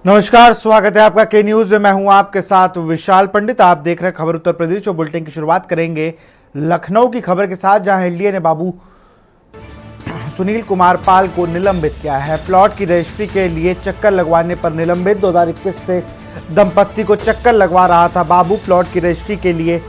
नमस्कार, स्वागत है आपका के न्यूज में। मैं हूं आपके साथ विशाल पंडित। आप देख रहे हैं खबर उत्तर प्रदेश और बुलेटिन की शुरुआत करेंगे लखनऊ की खबर के साथ, जहां एलडीए ने बाबू सुनील कुमार पाल को निलंबित किया है। प्लॉट की रजिस्ट्री के लिए चक्कर लगवाने पर निलंबित। 2021 से दंपत्ति को चक्कर लगवा रहा था बाबू। प्लॉट की रजिस्ट्री के लिए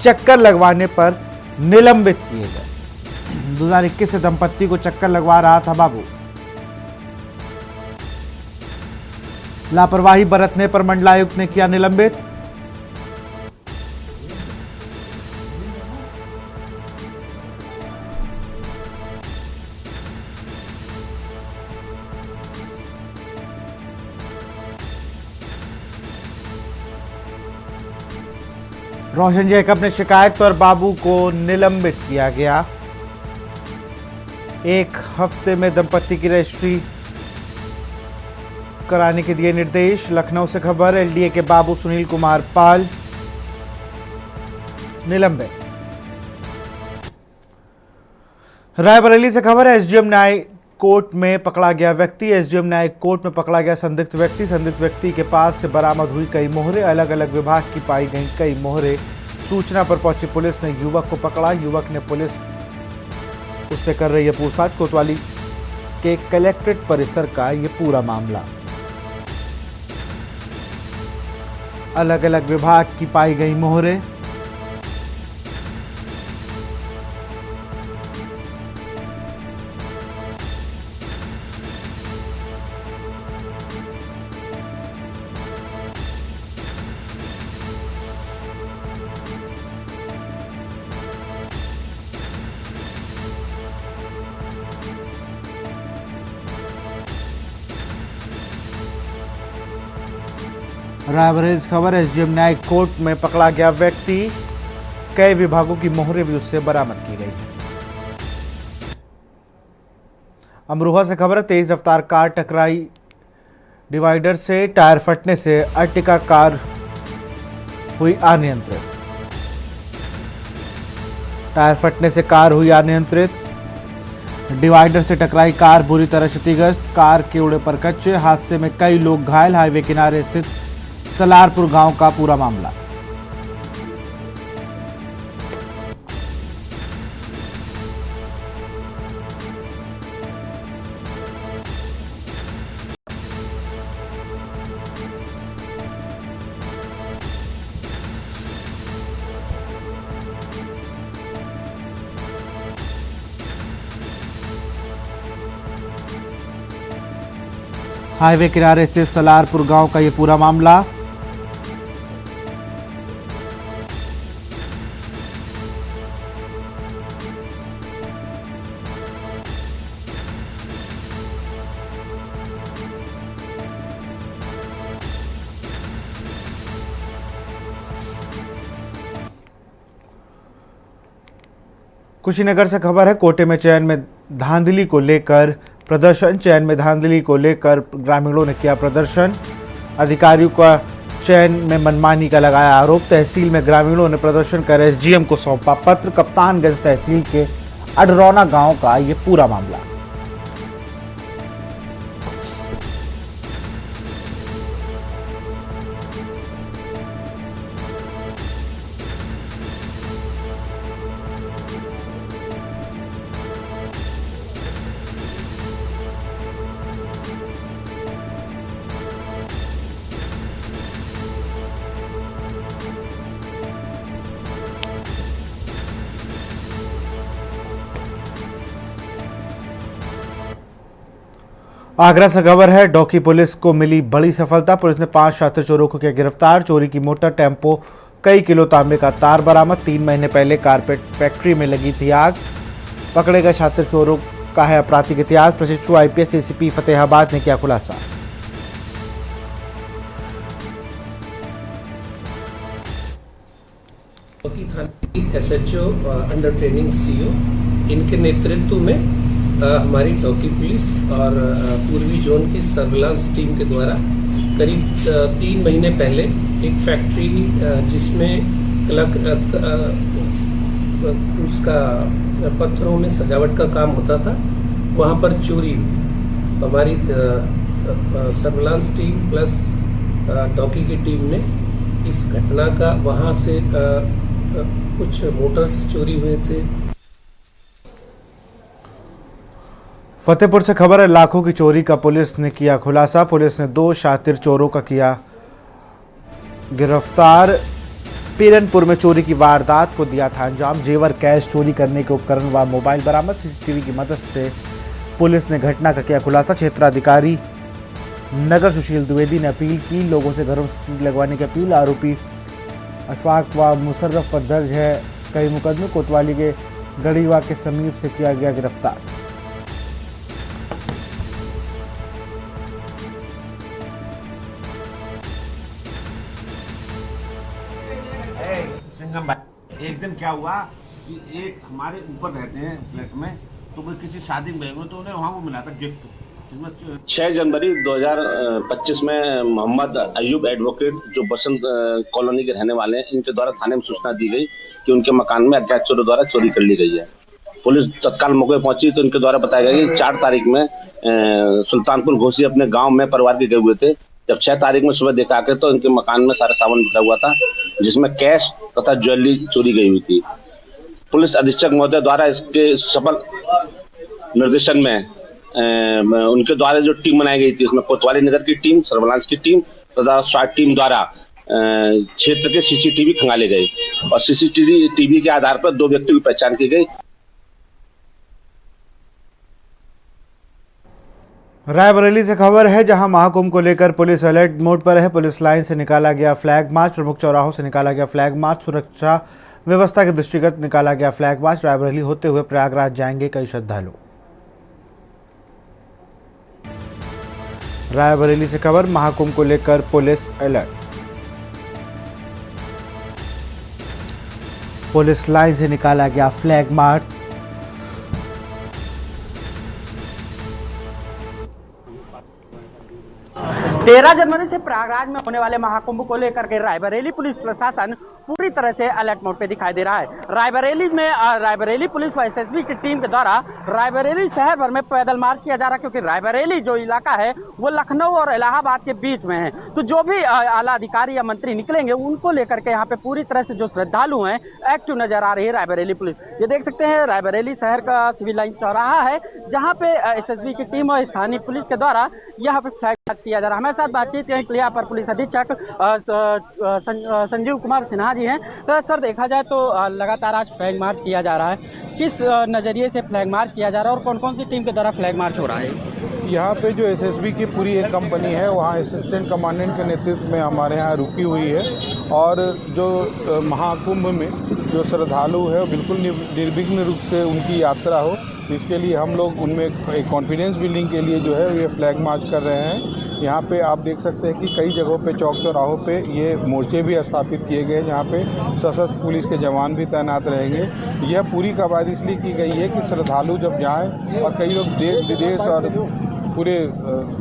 चक्कर लगवाने पर निलंबित किए गए। 2021 से दंपत्ति को चक्कर लगवा रहा था बाबू। लापरवाही बरतने पर मंडलायुक्त ने किया निलंबित। रोशन जैकब ने शिकायत पर बाबू को निलंबित किया गया। एक हफ्ते में दंपत्ति की रजिस्ट्री कराने के दिए निर्देश। लखनऊ से खबर, एलडीए के बाबू सुनील कुमार पाल निलंबित। रायबरेली से खबर है, एसडीएम न्यायिक कोर्ट में पकड़ा गया व्यक्ति। एसडीएम न्यायिक कोर्ट में पकड़ा गया संदिग्ध व्यक्ति के पास से बरामद हुई कई मोहरें। अलग अलग विभाग की पाई गई कई मोहरें। सूचना पर पहुंची पुलिस ने युवक को पकड़ा। युवक ने पुलिस उससे कर रही है पूछताछ। कोतवाली के कलेक्ट्रेट परिसर का ये पूरा मामला। अलग अलग विभाग की पाई गई मोहरें। रायबरेली से खबर, एसडीएम न्यायिक कोर्ट में पकड़ा गया व्यक्ति। कई विभागों की मोहरें भी उससे बरामद की गई है। अमरोहा से खबर है, तेज रफ्तार कार टकराई डिवाइडर से। टायर फटने से अर्टिका कार हुई अनियंत्रित। टायर फटने से कार हुई अनियंत्रित। डिवाइडर से टकराई कार बुरी तरह क्षतिग्रस्त। कार के उड़े पर कच्चे। हादसे में कई लोग घायल। हाईवे किनारे स्थित सलारपुर गांव का पूरा मामला। हाईवे किनारे स्थित सलारपुर गांव का यह पूरा मामला। कुशीनगर से खबर है, कोटे में चयन में धांधली को लेकर प्रदर्शन। चयन में धांधली को लेकर ग्रामीणों ने किया प्रदर्शन। अधिकारियों का चयन में मनमानी का लगाया आरोप। तहसील में ग्रामीणों ने प्रदर्शन कर एसडीएम को सौंपा पत्र। कप्तानगंज तहसील के अडरौना गांव का ये पूरा मामला। आगरा से खबर है, डौकी पुलिस को मिली बड़ी सफलता। पुलिस ने 5 छात्र चोरों को किया गिरफ्तार। चोरी की मोटर, टेम्पो, कई किलो तांबे का तार बरामद। 3 महीने पहले कारपेट फैक्ट्री में लगी थी आग। पकड़े गए छात्र चोरों का है आपराधिक इतिहास। प्रशिक्षु आईपीएस एसीपी फतेहाबाद ने किया खुलासा। एसएचओ अंडर ट्रेनिंग सीओ, इनके नेतृत्व में हमारी डौकी पुलिस और पूर्वी जोन की सर्विलांस टीम के द्वारा करीब 3 महीने पहले एक फैक्ट्री जिसमें उसका पत्थरों में सजावट का काम होता था, वहाँ पर चोरी हमारी सर्विलांस टीम प्लस डॉकी की टीम ने इस घटना का वहाँ से कुछ मोटर्स चोरी हुए थे। फतेहपुर से खबर है, लाखों की चोरी का पुलिस ने किया खुलासा। पुलिस ने 2 शातिर चोरों का किया गिरफ्तार। पीरनपुर में चोरी की वारदात को दिया था अंजाम। जेवर, कैश, चोरी करने के उपकरण व मोबाइल बरामद। सीसीटीवी की मदद से पुलिस ने घटना का किया खुलासा। क्षेत्राधिकारी नगर सुशील द्विवेदी ने अपील की, लोगों से घरों से सील लगवाने की अपील। आरोपी अशफाक व मुशर्रफ पर दर्ज है कई मुकदमे। कोतवाली के गढ़ीवा के समीप से किया गया गिरफ्तार। सिंघम भाई, एक दिन क्या हुआ कि एक हमारे ऊपर रहते हैं फ्लैट में, तो वो किसी शादी में गए हुए, तो उन्हें वहाँ वो मिला था गिफ्ट। 6 जनवरी 2025 में मोहम्मद अयूब एडवोकेट जो बसंत कॉलोनी के रहने वाले हैं, इनके द्वारा थाने में सूचना दी गई कि उनके मकान में अज्ञात चोरों द्वारा चोरी कर ली गई है। पुलिस तत्काल मौके पहुंची तो इनके द्वारा बताया गया कि 4 तारीख में सुल्तानपुर घोसी अपने गांव में परिवार के गए हुए थे। जब 6 तारीख में सुबह देखा के तो इनके मकान में सारा सामान बिखरा हुआ था, जिसमें कैश तथा ज्वेलरी चोरी गई हुई थी। पुलिस अधीक्षक महोदय द्वारा इसके सफल निर्देशन में उनके द्वारा जो टीम बनाई गई थी, उसमें कोतवाली नगर की टीम, सर्विलांस की टीम तथा स्वाट टीम द्वारा क्षेत्र के सीसीटीवी खंगाले गए और सीसीटीवी के आधार पर 2 व्यक्तियों की पहचान की गई। रायबरेली से खबर है, जहां महाकुंभ को लेकर पुलिस अलर्ट मोड पर है। पुलिस लाइन से निकाला गया फ्लैग मार्च, प्रमुख चौराहों से निकाला गया फ्लैग मार्च। सुरक्षा व्यवस्था के दृष्टिगत निकाला गया फ्लैग मार्च। रायबरेली होते हुए प्रयागराज जाएंगे कई श्रद्धालु। रायबरेली से खबर, महाकुंभ को लेकर पुलिस अलर्ट। पुलिस लाइन से निकाला गया फ्लैग मार्च। 13 जनवरी से प्रयागराज में होने वाले महाकुंभ को लेकर के रायबरेली पुलिस प्रशासन पूरी तरह से अलर्ट मोड पे दिखाई दे रहा है। रायबरेली में रायबरेली पुलिस व एसएसबी की टीम के द्वारा रायबरेली शहर भर में पैदल मार्च किया जा रहा है, क्योंकि रायबरेली जो इलाका है वो लखनऊ और इलाहाबाद के बीच में है। तो जो भी आला अधिकारी या मंत्री निकलेंगे उनको लेकर के यहाँ पे पूरी तरह से जो श्रद्धालु हैं एक्टिव नजर आ रही है रायबरेली पुलिस। ये देख सकते हैं रायबरेली शहर का सिविल लाइन चौराहा है, जहाँ पे एसएसबी की टीम और स्थानीय पुलिस के द्वारा यहाँ पे फ्लैग मार्च किया जा रहा है। हमारे साथ बातचीत यहाँ पर पुलिस अधीक्षक संजीव कुमार सिन्हा जी हैं। तो सर, देखा जाए तो लगातार आज फ्लैग मार्च किया जा रहा है, किस नज़रिए से फ्लैग मार्च किया जा रहा है और कौन कौन सी टीम के द्वारा फ्लैग मार्च हो रहा है? यहाँ पे जो एसएसबी की पूरी एक कंपनी है, वहाँ असिस्टेंट कमांडेंट के नेतृत्व में हमारे यहाँ रुकी हुई है और जो महाकुंभ में जो श्रद्धालु है बिल्कुल निर्विघ्न रूप से उनकी यात्रा हो, इसके लिए हम लोग उनमें एक कॉन्फिडेंस बिल्डिंग के लिए जो है ये फ्लैग मार्च कर रहे हैं। यहाँ पे आप देख सकते हैं कि कई जगहों पे चौक चौराहों पे ये मोर्चे भी स्थापित किए गए, जहाँ पे सशस्त्र पुलिस के जवान भी तैनात रहेंगे। यह पूरी कवायद इसलिए की गई है कि श्रद्धालु जब जाएं, और कई लोग देश विदेश और पूरे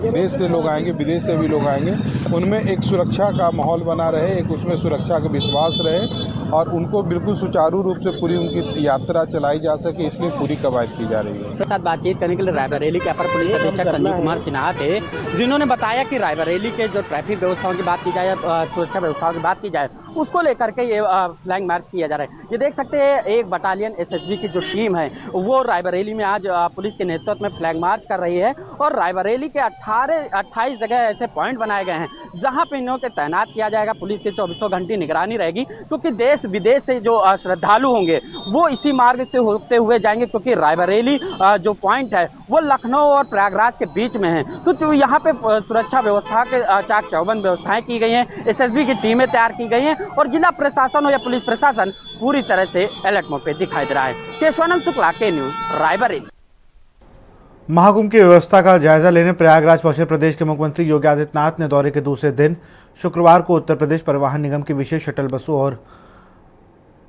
देश से लोग आएंगे, विदेश से भी लोग आएंगे, उनमें एक सुरक्षा का माहौल बना रहे, एक उसमें सुरक्षा का विश्वास रहे और उनको बिल्कुल सुचारू रूप से पूरी उनकी यात्रा चलाई जा सके, इसलिए पूरी कवायद की जा रही है। साथ बातचीत करने के लिए रायबरेली के अपर पुलिस अधीक्षक संजीव कुमार सिन्हा थे, जिन्होंने बताया कि रायबरेली के जो ट्रैफिक व्यवस्थाओं की बात की जाए, सुरक्षा व्यवस्थाओं की बात की जाए, उसको लेकर के ये फ्लैग मार्च किया जा रहा है। ये देख सकते हैं एक बटालियन एसएसबी की जो टीम है वो रायबरेली में आज पुलिस के नेतृत्व में फ्लैग मार्च कर रही है और रायबरेली के 28 जगह ऐसे पॉइंट बनाए गए हैं जहां पे इन्हों के तैनात किया जाएगा। पुलिस की 24 घंटे निगरानी रहेगी, क्योंकि देश विदेश से जो श्रद्धालु होंगे वो इसी मार्ग से होते हुए जाएंगे, क्योंकि रायबरेली जो पॉइंट है वो लखनऊ और प्रयागराज के बीच में है। तो यहाँ पे सुरक्षा व्यवस्था के चाक चौबंद व्यवस्थाएं की गई हैं, एसएसबी की टीमें तैयार की गई हैं और जिला प्रशासन और या पुलिस प्रशासन पूरी तरह से अलर्ट मोड पे दिखाई दे रहा है। केशवानंद शुक्ला, के न्यूज, रायबरेली। महाकुंभ की व्यवस्था का जायजा लेने प्रयागराज पहुंचे प्रदेश के मुख्यमंत्री योगी आदित्यनाथ ने दौरे के दूसरे दिन शुक्रवार को उत्तर प्रदेश परिवहन निगम की विशेष शटल बसों और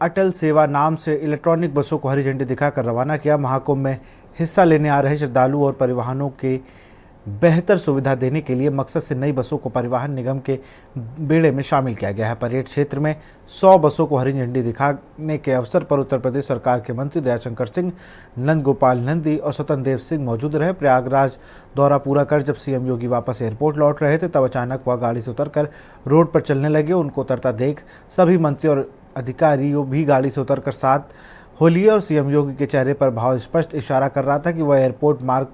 अटल सेवा नाम से इलेक्ट्रॉनिक बसों को हरी झंडी दिखाकर रवाना किया। महाकुंभ में हिस्सा लेने आ रहे श्रद्धालु और परिवहनों के बेहतर सुविधा देने के लिए मकसद से नई बसों को परिवहन निगम के बेड़े में शामिल किया गया है। परेड क्षेत्र में 100 बसों को हरी झंडी दिखाने के अवसर पर उत्तर प्रदेश सरकार के मंत्री दयाशंकर सिंह, नंद गोपाल नंदी और स्वतंत्र देव सिंह मौजूद रहे। प्रयागराज दौरा पूरा कर जब सीएम योगी वापस एयरपोर्ट लौट रहे थे तब अचानक वह गाड़ी से उतरकर रोड पर चलने लगे। उनको उतरता देख सभी मंत्री और अधिकारी भी गाड़ी से उतरकर साथ हो लिए और सीएम योगी के चेहरे पर भाव स्पष्ट इशारा कर रहा था कि वह एयरपोर्ट मार्ग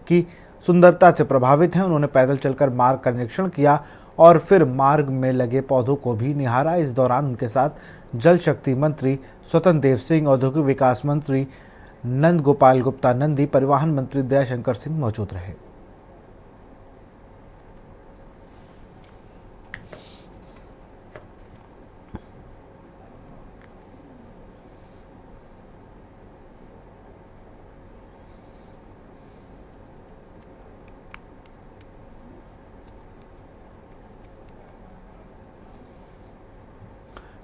की सुंदरता से प्रभावित हैं। उन्होंने पैदल चलकर मार्ग का निरीक्षण किया और फिर मार्ग में लगे पौधों को भी निहारा। इस दौरान उनके साथ जल शक्ति मंत्री स्वतंत्र देव सिंह, औद्योगिक विकास मंत्री नंद गोपाल गुप्ता नंदी, परिवहन मंत्री दयाशंकर सिंह मौजूद रहे।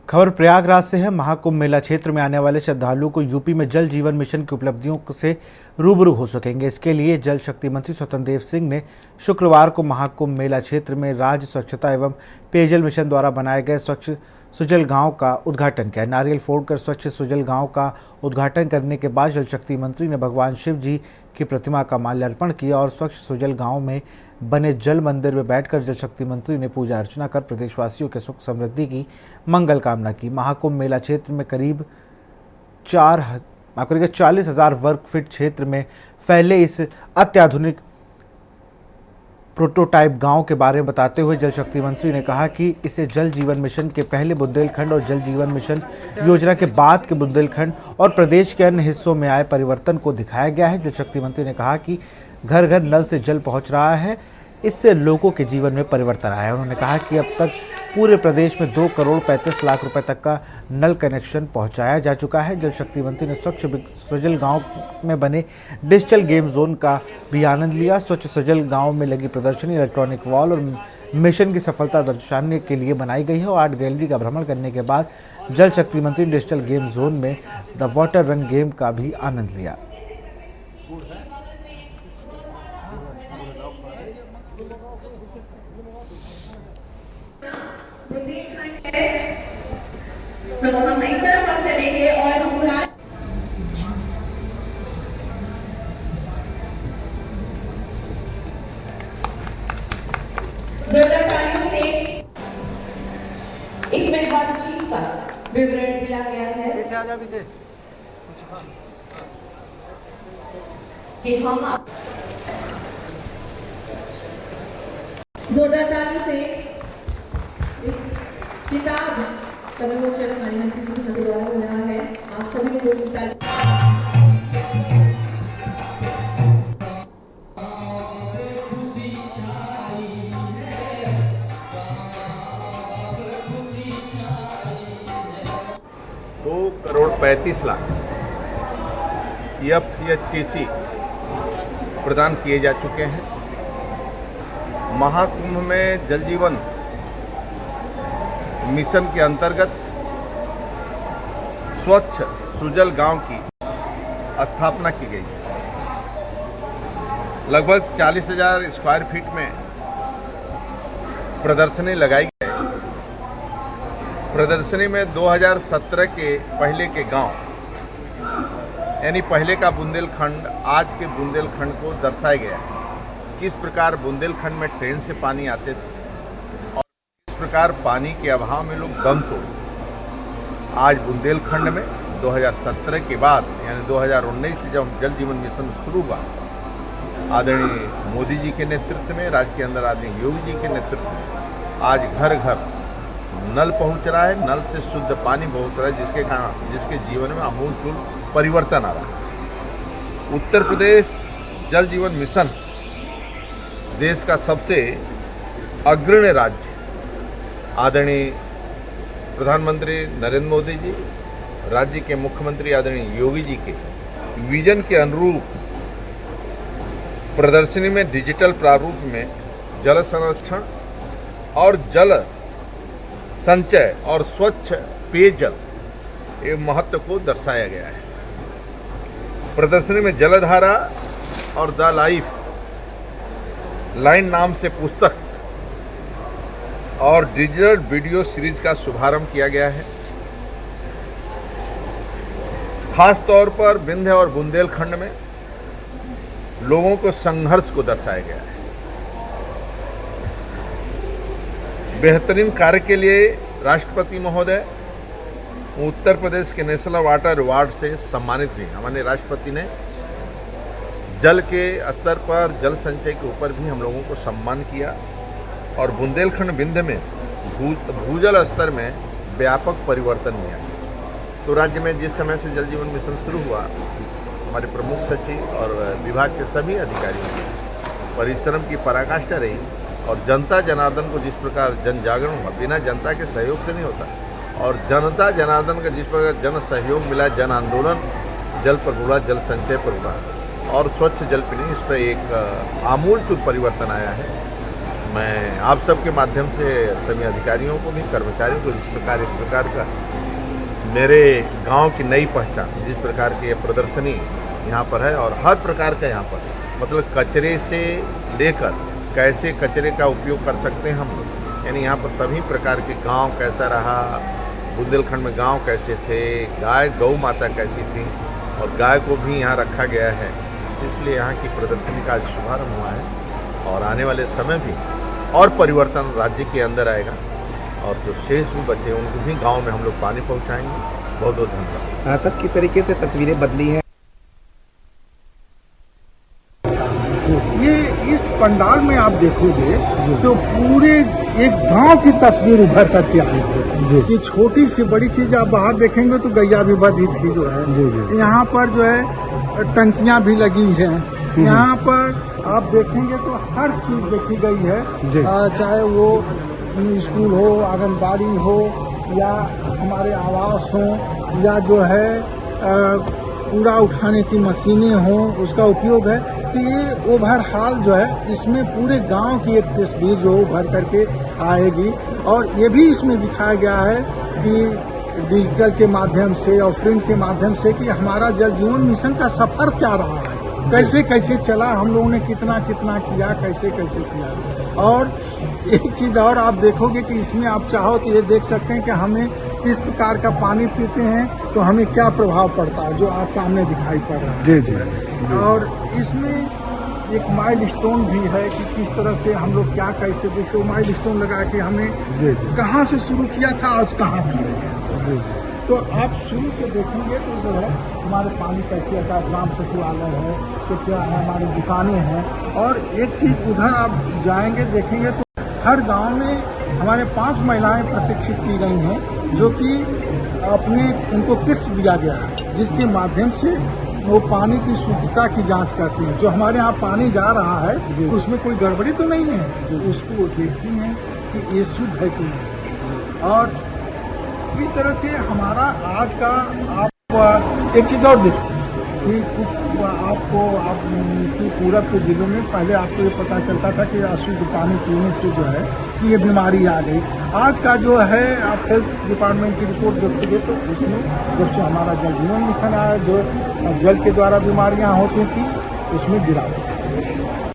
खबर प्रयागराज से है। महाकुंभ मेला क्षेत्र में आने वाले श्रद्धालुओं को यूपी में जल जीवन मिशन की उपलब्धियों से रूबरू हो सकेंगे। इसके लिए जल शक्ति मंत्री स्वतंत्र देव सिंह ने शुक्रवार को महाकुंभ मेला क्षेत्र में राज्य स्वच्छता एवं पेयजल मिशन द्वारा बनाए गए स्वच्छ सुजल गांव का उद्घाटन किया। नारियल फोड़कर स्वच्छ सुजल गांव का उद्घाटन करने के बाद जल शक्ति मंत्री ने भगवान शिव जी की प्रतिमा का माल्यार्पण किया और स्वच्छ सुजल गांव में बने जल मंदिर में बैठकर जल शक्ति मंत्री ने पूजा अर्चना कर प्रदेशवासियों के सुख समृद्धि की मंगल कामना की। महाकुंभ मेला क्षेत्र में करीब 40,000 वर्ग फीट क्षेत्र में फैले इस अत्याधुनिक प्रोटोटाइप गांव के बारे में बताते हुए जल शक्ति मंत्री ने कहा कि इसे जल जीवन मिशन के पहले बुंदेलखंड और जल जीवन मिशन योजना के बाद के बुंदेलखंड और प्रदेश के अन्य हिस्सों में आए परिवर्तन को दिखाया गया है। जल शक्ति मंत्री ने कहा कि घर घर नल से जल पहुंच रहा है, इससे लोगों के जीवन में परिवर्तन आया है। उन्होंने कहा कि अब तक पूरे प्रदेश में 2 करोड़ 35 लाख रुपए तक का नल कनेक्शन पहुंचाया जा चुका है। जल शक्ति मंत्री ने स्वच्छ सुजल गांव में बने डिजिटल गेम जोन का भी आनंद लिया। स्वच्छ सुजल गांव में लगी प्रदर्शनी इलेक्ट्रॉनिक वॉल और मिशन की सफलता दर्शाने के लिए बनाई गई है और आर्ट गैलरी का भ्रमण करने के बाद जल शक्ति मंत्री डिजिटल गेम जोन में द वाटर रन गेम का भी आनंद लिया। तो हम इस तरफ हम चलेंगे और हम जोरदार तालियों से इसमें हर चीज का विवरण दिया गया है कि हम जोरदार तालियों से इस किताब का विमोचन हमारे मंत्री जी द्वारा हो रहा है। आप सभी लोग दो करोड़ 35 लाख EFTC प्रदान किए जा चुके हैं। महाकुंभ में जल जीवन मिशन के अंतर्गत स्वच्छ सुजल गांव की स्थापना की गई है। लगभग 40,000 स्क्वायर फीट में प्रदर्शनी लगाई गई है। प्रदर्शनी में 2017 के पहले के गांव यानी पहले का बुंदेलखंड आज के बुंदेलखंड को दर्शाया गया है। किस प्रकार बुंदेलखंड में ट्रेन से पानी आते थे और किस प्रकार पानी के अभाव में लोग दम तोड़े। आज बुंदेलखंड में 2017 के बाद यानी 2019 से जब जल जीवन मिशन शुरू हुआ, आदरणीय मोदी जी के नेतृत्व में, राज्य के अंदर आदरणीय योगी जी के नेतृत्व में आज घर घर नल पहुंच रहा है, नल से शुद्ध पानी पहुंच रहा है, जिसके जीवन में आमूलचूल परिवर्तन आ रहा है। उत्तर प्रदेश जल जीवन मिशन देश का सबसे अग्रणी राज्य आदरणीय प्रधानमंत्री नरेंद्र मोदी जी, राज्य के मुख्यमंत्री आदरणीय योगी जी के विजन के अनुरूप प्रदर्शनी में डिजिटल प्रारूप में जल संरक्षण और जल संचय और स्वच्छ पेयजल के महत्व को दर्शाया गया है। प्रदर्शनी में जलधारा और द लाइफ लाइन नाम से पुस्तक और डिजिटल वीडियो सीरीज का शुभारंभ किया गया है। खास तौर पर विंध्य और बुंदेलखंड में लोगों को संघर्ष को दर्शाया गया है। बेहतरीन कार्य के लिए राष्ट्रपति महोदय उत्तर प्रदेश के नेशनल वाटर अवार्ड से सम्मानित भी। हमारे राष्ट्रपति ने जल के स्तर पर, जल संचय के ऊपर भी हम लोगों को सम्मान किया और बुंदेलखंड विंध्य में भूजल स्तर में व्यापक परिवर्तन हुआ। तो राज्य में जिस समय से जल जीवन मिशन शुरू हुआ, हमारे प्रमुख सचिव और विभाग के सभी अधिकारियों की परिश्रम की पराकाष्ठा रही और जनता जनार्दन को जिस प्रकार जन जागरण हुआ, बिना जनता के सहयोग से नहीं होता, और जनता जनार्दन का जिस प्रकार जन सहयोग मिला, जन आंदोलन जल पर हुआ, जल संचय पर हुआ और स्वच्छ जल पीने, इस पर एक आमूलचूल परिवर्तन आया है। मैं आप सबके माध्यम से सभी अधिकारियों को भी, कर्मचारियों को इस प्रकार का मेरे गांव की नई पहचान, जिस प्रकार की ये प्रदर्शनी यहाँ पर है और हर प्रकार का यहाँ पर मतलब कचरे से लेकर कैसे कचरे का उपयोग कर सकते हैं हम लोग, यानी यहाँ पर सभी प्रकार के गांव कैसा रहा, बुंदेलखंड में गांव कैसे थे, गाय गौ माता कैसी थी और गाय को भी यहाँ रखा गया है। इसलिए यहाँ की प्रदर्शनी का आज शुभारम्भ हुआ है और आने वाले समय भी और परिवर्तन राज्य के अंदर आएगा और जो शेष भी बचे उनको भी गांव में हम लोग पानी पहुंचाएंगे। बहुत बहुत धन्यवाद। हाँ सर, किस तरीके से तस्वीरें बदली हैं? ये इस पंडाल में आप देखोगे तो पूरे एक गांव की तस्वीर उभर करके आई है। ये छोटी सी बड़ी चीज आप बाहर देखेंगे तो गैया भी बधी थी जो है, यहाँ पर जो है टंकियां भी लगी हैं, यहाँ पर आप देखेंगे तो हर चीज देखी गई है, चाहे वो स्कूल हो, आंगनबाड़ी हो या हमारे आवास हो या जो है कूड़ा उठाने की मशीनें हों, उसका उपयोग है। तो ये ओवरऑल जो है इसमें पूरे गांव की एक तस्वीर जो उभर करके आएगी और ये भी इसमें दिखाया गया है कि डिजिटल के माध्यम से और प्रिंट के माध्यम से कि हमारा जल जीवन मिशन का सफर क्या रहा है, कैसे कैसे चला, हम लोगों ने कितना कितना किया, कैसे कैसे किया। और एक चीज़ और आप देखोगे कि इसमें आप चाहो तो ये देख सकते हैं कि हमें किस प्रकार का पानी पीते हैं तो हमें क्या प्रभाव पड़ता है, जो आज सामने दिखाई पड़ रहा है। जी। और इसमें एक माइलस्टोन भी है कि किस तरह से हम लोग क्या कैसे देखो माइलस्टोन लगा के हमें कहाँ से शुरू किया था, आज कहाँ खड़े। तो आप शुरू से देखेंगे तो जो है हमारे पानी कैसे का ग्राम सचिवालय है तो क्या है, हमारी दुकानें हैं। और एक चीज़ उधर आप जाएंगे देखेंगे तो हर गांव में हमारे 5 महिलाएं प्रशिक्षित की गई हैं जो कि अपने उनको किट्स दिया गया है जिसके माध्यम से वो पानी की शुद्धता की जांच करती हैं। जो हमारे यहाँ पानी जा रहा है उसमें कोई गड़बड़ी तो नहीं है, जो उसको वो देखती हैं कि ये शुद्ध है कि नहीं। और इस तरह से हमारा आज का आप एक चीज़ और देखिए कि कुछ आपको पूरब के जिलों में पहले आपको ये पता चलता था कि अशुद्ध पानी पीने से जो है कि ये बीमारी आ गई। आज का जो है आप हेल्थ डिपार्टमेंट की रिपोर्ट देखोगे तो उसमें जब से हमारा जल जीवन मिशन आया, जो जल के द्वारा बीमारियां होती थी उसमें गिरावट।